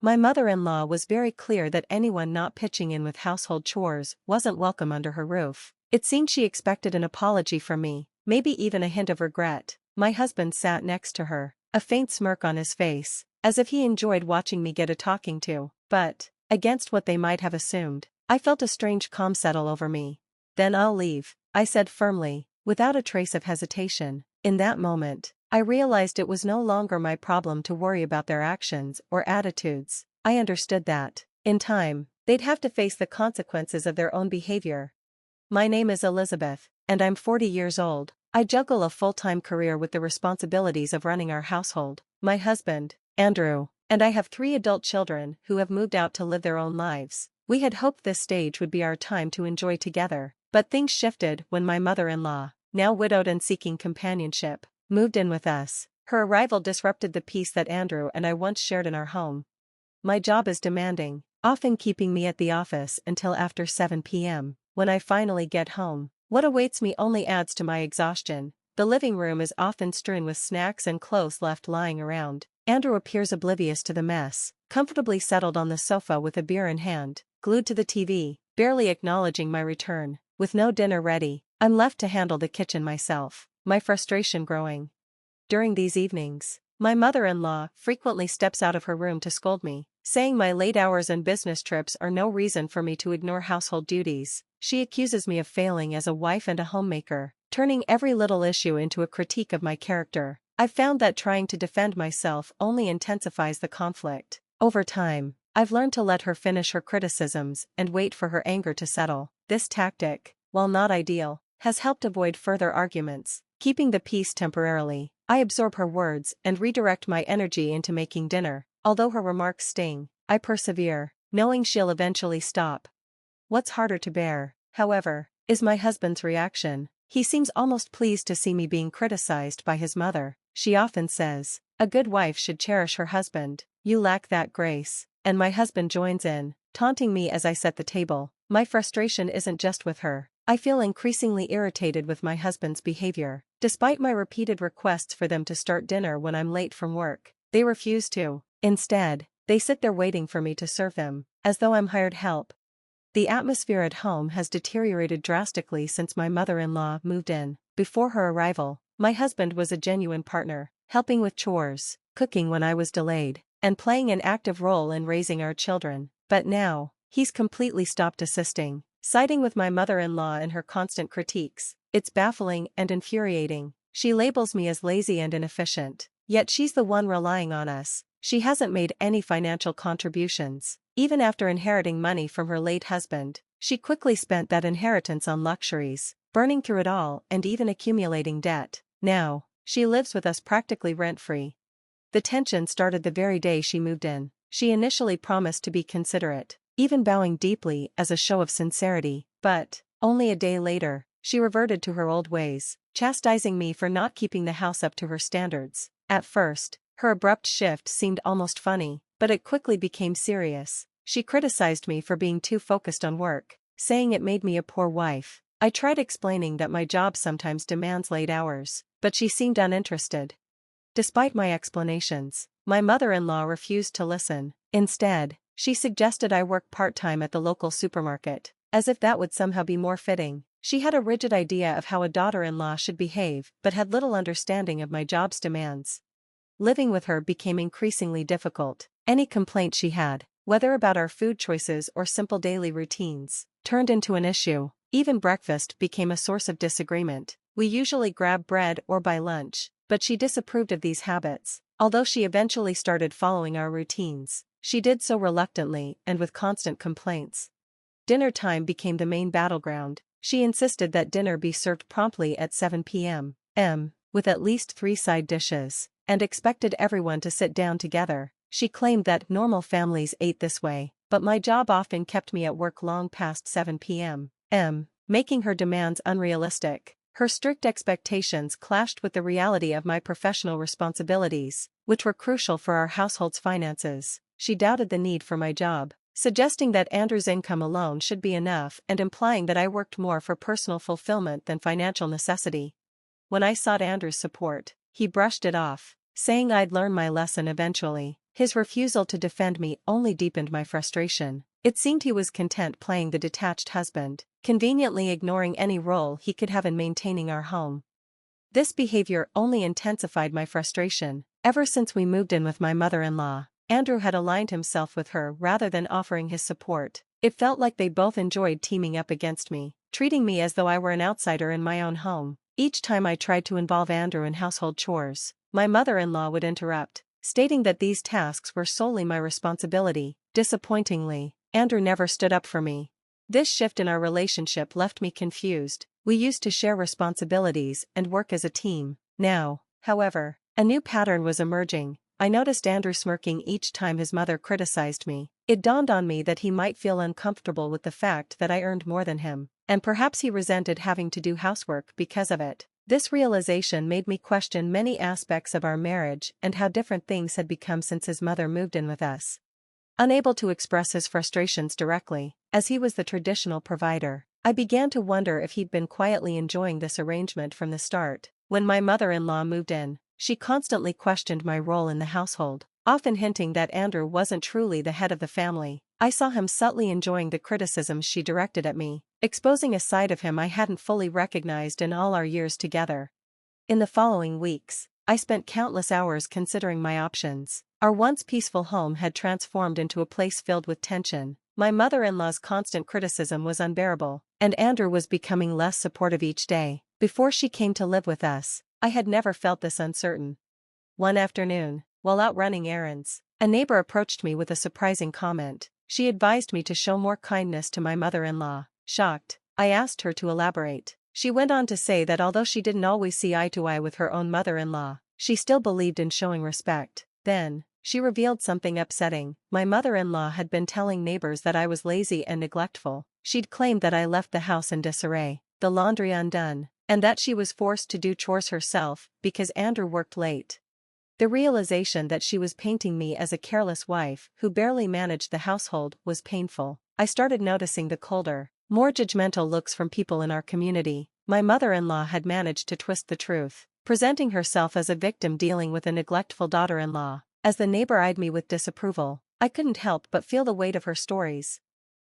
My mother-in-law was very clear that anyone not pitching in with household chores wasn't welcome under her roof. It seemed she expected an apology from me, maybe even a hint of regret. My husband sat next to her, a faint smirk on his face, as if he enjoyed watching me get a talking to. But, against what they might have assumed, I felt a strange calm settle over me. "Then I'll leave," I said firmly, without a trace of hesitation. In that moment, I realized it was no longer my problem to worry about their actions or attitudes. I understood that, in time, they'd have to face the consequences of their own behavior. My name is Elizabeth, and I'm 40 years old. I juggle a full-time career with the responsibilities of running our household. My husband, Andrew, and I have 3 adult children who have moved out to live their own lives. We had hoped this stage would be our time to enjoy together, but things shifted when my mother-in-law, now widowed and seeking companionship, moved in with us. Her arrival disrupted the peace that Andrew and I once shared in our home. My job is demanding, often keeping me at the office until after 7 p.m. When I finally get home, what awaits me only adds to my exhaustion. The living room is often strewn with snacks and clothes left lying around. Andrew appears oblivious to the mess, comfortably settled on the sofa with a beer in hand, glued to the TV, barely acknowledging my return. With no dinner ready, I'm left to handle the kitchen myself, my frustration growing. During these evenings, my mother-in-law frequently steps out of her room to scold me, saying my late hours and business trips are no reason for me to ignore household duties. She accuses me of failing as a wife and a homemaker, turning every little issue into a critique of my character. I've found that trying to defend myself only intensifies the conflict. Over time, I've learned to let her finish her criticisms and wait for her anger to settle. This tactic, while not ideal, has helped avoid further arguments, keeping the peace temporarily. I absorb her words and redirect my energy into making dinner. Although her remarks sting, I persevere, knowing she'll eventually stop. What's harder to bear, however, is my husband's reaction. He seems almost pleased to see me being criticized by his mother. She often says, "A good wife should cherish her husband. You lack that grace." And my husband joins in, taunting me as I set the table. My frustration isn't just with her. I feel increasingly irritated with my husband's behavior. Despite my repeated requests for them to start dinner when I'm late from work, they refuse to. Instead, they sit there waiting for me to serve them, as though I'm hired help. The atmosphere at home has deteriorated drastically since my mother-in-law moved in. Before her arrival, my husband was a genuine partner, helping with chores, cooking when I was delayed, and playing an active role in raising our children. But now, he's completely stopped assisting, siding with my mother-in-law in her constant critiques. It's baffling and infuriating. She labels me as lazy and inefficient, yet she's the one relying on us. She hasn't made any financial contributions. Even after inheriting money from her late husband, she quickly spent that inheritance on luxuries, burning through it all and even accumulating debt. Now, she lives with us practically rent-free. The tension started the very day she moved in. She initially promised to be considerate, even bowing deeply as a show of sincerity, but, only a day later, she reverted to her old ways, chastising me for not keeping the house up to her standards. At first, her abrupt shift seemed almost funny, but it quickly became serious. She criticized me for being too focused on work, saying it made me a poor wife. I tried explaining that my job sometimes demands late hours, but she seemed uninterested. Despite my explanations, my mother-in-law refused to listen. Instead, she suggested I work part-time at the local supermarket, as if that would somehow be more fitting. She had a rigid idea of how a daughter-in-law should behave, but had little understanding of my job's demands. Living with her became increasingly difficult. Any complaint she had, whether about our food choices or simple daily routines, turned into an issue. Even breakfast became a source of disagreement. We usually grab bread or buy lunch, but she disapproved of these habits. Although she eventually started following our routines, she did so reluctantly and with constant complaints. Dinner time became the main battleground. She insisted that dinner be served promptly at 7 p.m., with at least 3 side dishes, and expected everyone to sit down together. She claimed that normal families ate this way, but my job often kept me at work long past 7 p.m., making her demands unrealistic. Her strict expectations clashed with the reality of my professional responsibilities, which were crucial for our household's finances. She doubted the need for my job, suggesting that Andrew's income alone should be enough and implying that I worked more for personal fulfillment than financial necessity. When I sought Andrew's support, he brushed it off, saying I'd learn my lesson eventually. His refusal to defend me only deepened my frustration. It seemed he was content playing the detached husband, conveniently ignoring any role he could have in maintaining our home. This behavior only intensified my frustration. Ever since we moved in with my mother-in-law, Andrew had aligned himself with her rather than offering his support. It felt like they both enjoyed teaming up against me, treating me as though I were an outsider in my own home. Each time I tried to involve Andrew in household chores, my mother-in-law would interrupt, stating that these tasks were solely my responsibility. Disappointingly, Andrew never stood up for me. This shift in our relationship left me confused. We used to share responsibilities and work as a team. Now, however, a new pattern was emerging. I noticed Andrew smirking each time his mother criticized me. It dawned on me that he might feel uncomfortable with the fact that I earned more than him, and perhaps he resented having to do housework because of it. This realization made me question many aspects of our marriage and how different things had become since his mother moved in with us. Unable to express his frustrations directly, as he was the traditional provider, I began to wonder if he'd been quietly enjoying this arrangement from the start. When my mother-in-law moved in, she constantly questioned my role in the household, often hinting that Andrew wasn't truly the head of the family. I saw him subtly enjoying the criticisms she directed at me, exposing a side of him I hadn't fully recognized in all our years together. In the following weeks, I spent countless hours considering my options. Our once peaceful home had transformed into a place filled with tension. My mother-in-law's constant criticism was unbearable, and Andrew was becoming less supportive each day. Before she came to live with us, I had never felt this uncertain. One afternoon, while out running errands, a neighbor approached me with a surprising comment. She advised me to show more kindness to my mother-in-law. Shocked, I asked her to elaborate. She went on to say that although she didn't always see eye to eye with her own mother-in-law, she still believed in showing respect. Then, she revealed something upsetting. My mother-in-law had been telling neighbors that I was lazy and neglectful. She'd claimed that I left the house in disarray, the laundry undone, and that she was forced to do chores herself because Andrew worked late. The realization that she was painting me as a careless wife who barely managed the household was painful. I started noticing the colder, more judgmental looks from people in our community. My mother-in-law had managed to twist the truth, presenting herself as a victim dealing with a neglectful daughter-in-law. As the neighbor eyed me with disapproval, I couldn't help but feel the weight of her stories.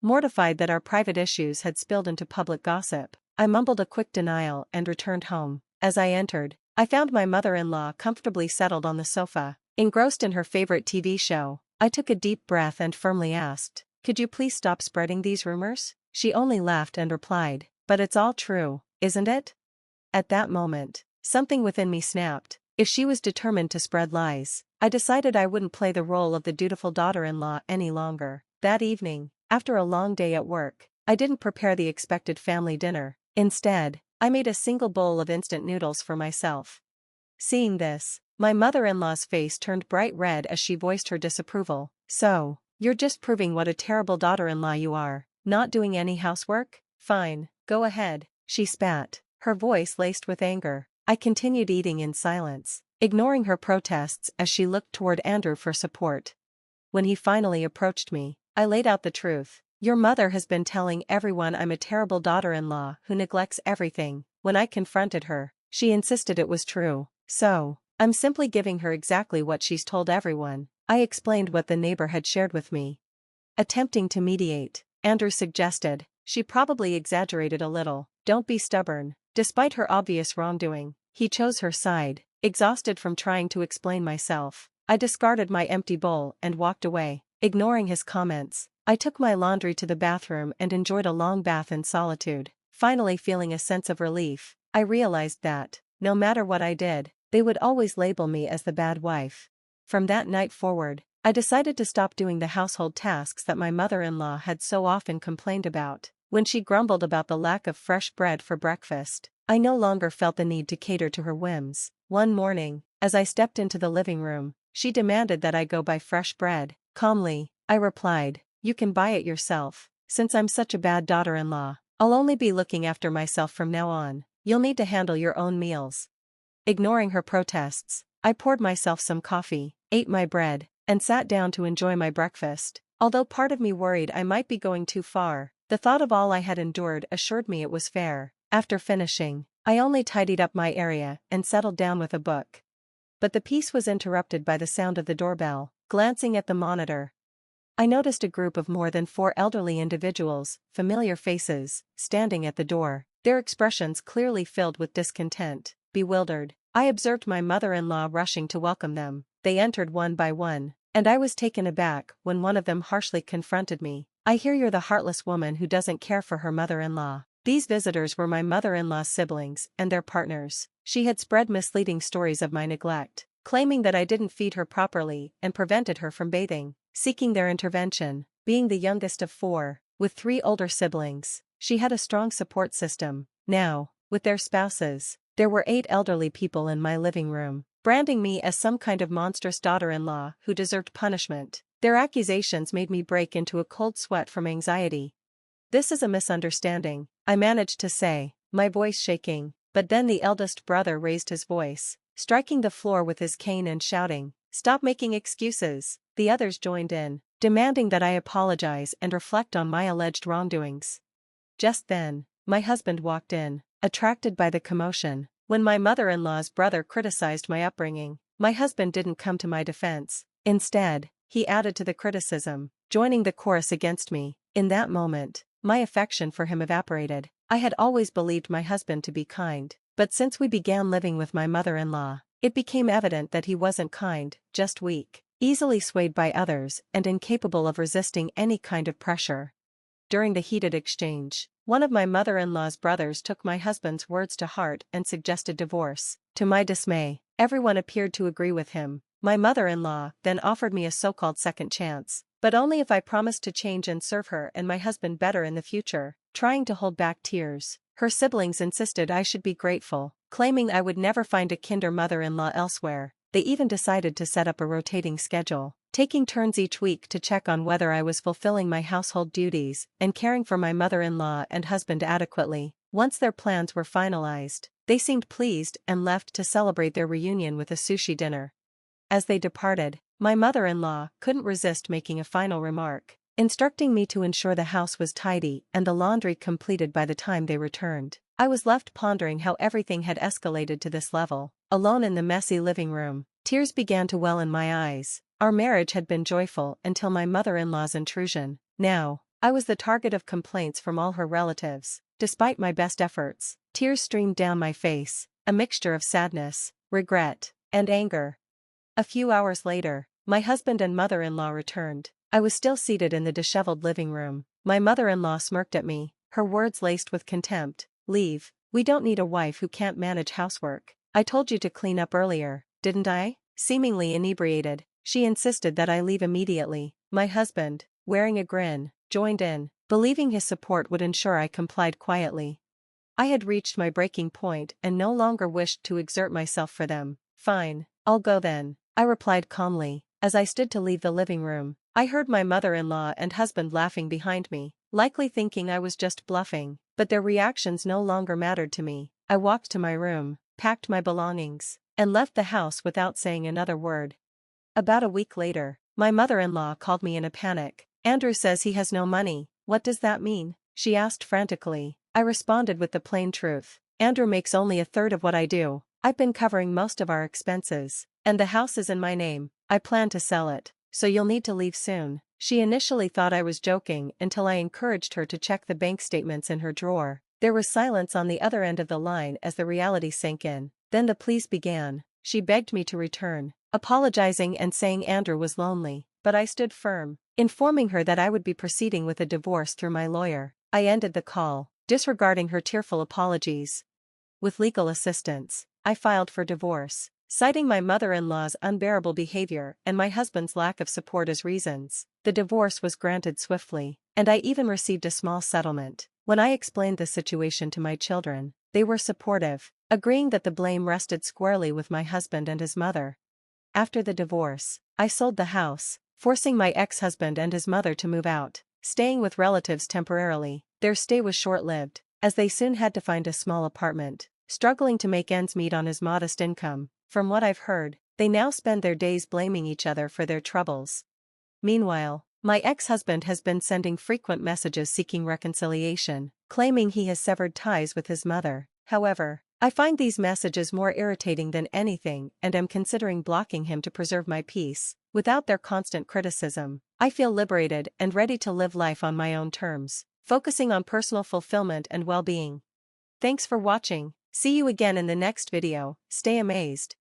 Mortified that our private issues had spilled into public gossip, I mumbled a quick denial and returned home. As I entered, I found my mother-in-law comfortably settled on the sofa, engrossed in her favorite TV show. I took a deep breath and firmly asked, "Could you please stop spreading these rumors?" She only laughed and replied, "But it's all true, isn't it?" At that moment, something within me snapped. If she was determined to spread lies, I decided I wouldn't play the role of the dutiful daughter-in-law any longer. That evening, after a long day at work, I didn't prepare the expected family dinner. Instead, I made a single bowl of instant noodles for myself. Seeing this, my mother-in-law's face turned bright red as she voiced her disapproval. "So, you're just proving what a terrible daughter-in-law you are, not doing any housework? Fine, go ahead," she spat, her voice laced with anger. I continued eating in silence, ignoring her protests as she looked toward Andrew for support. When he finally approached me, I laid out the truth. "Your mother has been telling everyone I'm a terrible daughter-in-law who neglects everything." When I confronted her, she insisted it was true. "So, I'm simply giving her exactly what she's told everyone." I explained what the neighbor had shared with me. Attempting to mediate, Andrew suggested, "She probably exaggerated a little. Don't be stubborn." Despite her obvious wrongdoing, he chose her side. Exhausted from trying to explain myself, I discarded my empty bowl and walked away. Ignoring his comments, I took my laundry to the bathroom and enjoyed a long bath in solitude. Finally feeling a sense of relief, I realized that, no matter what I did, they would always label me as the bad wife. From that night forward, I decided to stop doing the household tasks that my mother-in-law had so often complained about. When she grumbled about the lack of fresh bread for breakfast, I no longer felt the need to cater to her whims. One morning, as I stepped into the living room, she demanded that I go buy fresh bread. Calmly, I replied, "You can buy it yourself. Since I'm such a bad daughter-in-law, I'll only be looking after myself from now on. You'll need to handle your own meals." Ignoring her protests, I poured myself some coffee, ate my bread, and sat down to enjoy my breakfast. Although part of me worried I might be going too far, the thought of all I had endured assured me it was fair. After finishing, I only tidied up my area and settled down with a book. But the peace was interrupted by the sound of the doorbell. Glancing at the monitor, I noticed a group of more than 4 elderly individuals, familiar faces, standing at the door, their expressions clearly filled with discontent, bewildered. I observed my mother-in-law rushing to welcome them. They entered one by one, and I was taken aback when one of them harshly confronted me. "I hear you're the heartless woman who doesn't care for her mother-in-law." These visitors were my mother-in-law's siblings and their partners. She had spread misleading stories of my neglect, claiming that I didn't feed her properly and prevented her from bathing. Seeking their intervention, being the youngest of 4, with 3 older siblings, she had a strong support system. Now, with their spouses, there were 8 elderly people in my living room, branding me as some kind of monstrous daughter-in-law who deserved punishment. Their accusations made me break into a cold sweat from anxiety. "This is a misunderstanding," I managed to say, my voice shaking, but then the eldest brother raised his voice, striking the floor with his cane and shouting, "Stop making excuses." The others joined in, demanding that I apologize and reflect on my alleged wrongdoings. Just then, my husband walked in, attracted by the commotion. When my mother-in-law's brother criticized my upbringing, my husband didn't come to my defense. Instead, he added to the criticism, joining the chorus against me. In that moment, my affection for him evaporated. I had always believed my husband to be kind, but since we began living with my mother-in-law, it became evident that he wasn't kind, just weak, easily swayed by others and incapable of resisting any kind of pressure. During the heated exchange, one of my mother-in-law's brothers took my husband's words to heart and suggested divorce. To my dismay, everyone appeared to agree with him. My mother-in-law then offered me a so-called second chance, but only if I promised to change and serve her and my husband better in the future. Trying to hold back tears, her siblings insisted I should be grateful, claiming I would never find a kinder mother-in-law elsewhere. They even decided to set up a rotating schedule, taking turns each week to check on whether I was fulfilling my household duties and caring for my mother-in-law and husband adequately. Once their plans were finalized, they seemed pleased and left to celebrate their reunion with a sushi dinner. As they departed, my mother-in-law couldn't resist making a final remark, instructing me to ensure the house was tidy and the laundry completed by the time they returned. I was left pondering how everything had escalated to this level. Alone in the messy living room, tears began to well in my eyes. Our marriage had been joyful until my mother-in-law's intrusion. Now, I was the target of complaints from all her relatives. Despite my best efforts, tears streamed down my face, a mixture of sadness, regret, and anger. A few hours later, my husband and mother-in-law returned. I was still seated in the disheveled living room. My mother-in-law smirked at me, her words laced with contempt. "Leave. We don't need a wife who can't manage housework. I told you to clean up earlier, didn't I?" Seemingly inebriated, she insisted that I leave immediately. My husband, wearing a grin, joined in, believing his support would ensure I complied quietly. I had reached my breaking point and no longer wished to exert myself for them. "Fine, I'll go then," I replied calmly. As I stood to leave the living room, I heard my mother-in-law and husband laughing behind me, likely thinking I was just bluffing, but their reactions no longer mattered to me. I walked to my room, packed my belongings, and left the house without saying another word. About a week later, my mother-in-law called me in a panic. "Andrew says he has no money." "What does that mean?" she asked frantically. I responded with the plain truth. "Andrew makes only a third of what I do. I've been covering most of our expenses, and the house is in my name. I plan to sell it, so you'll need to leave soon." She initially thought I was joking until I encouraged her to check the bank statements in her drawer. There was silence on the other end of the line as the reality sank in. Then the pleas began. She begged me to return, apologizing and saying Andrew was lonely, but I stood firm, informing her that I would be proceeding with a divorce through my lawyer. I ended the call, disregarding her tearful apologies. With legal assistance, I filed for divorce, citing my mother-in-law's unbearable behavior and my husband's lack of support as reasons. The divorce was granted swiftly, and I even received a small settlement. When I explained the situation to my children, they were supportive, agreeing that the blame rested squarely with my husband and his mother. After the divorce, I sold the house, forcing my ex-husband and his mother to move out, staying with relatives temporarily. Their stay was short-lived, as they soon had to find a small apartment, struggling to make ends meet on his modest income. From what I've heard, they now spend their days blaming each other for their troubles. Meanwhile, my ex-husband has been sending frequent messages seeking reconciliation, claiming he has severed ties with his mother. However, I find these messages more irritating than anything and am considering blocking him to preserve my peace. Without their constant criticism, I feel liberated and ready to live life on my own terms, focusing on personal fulfillment and well-being. Thanks for watching. See you again in the next video. Stay amazed.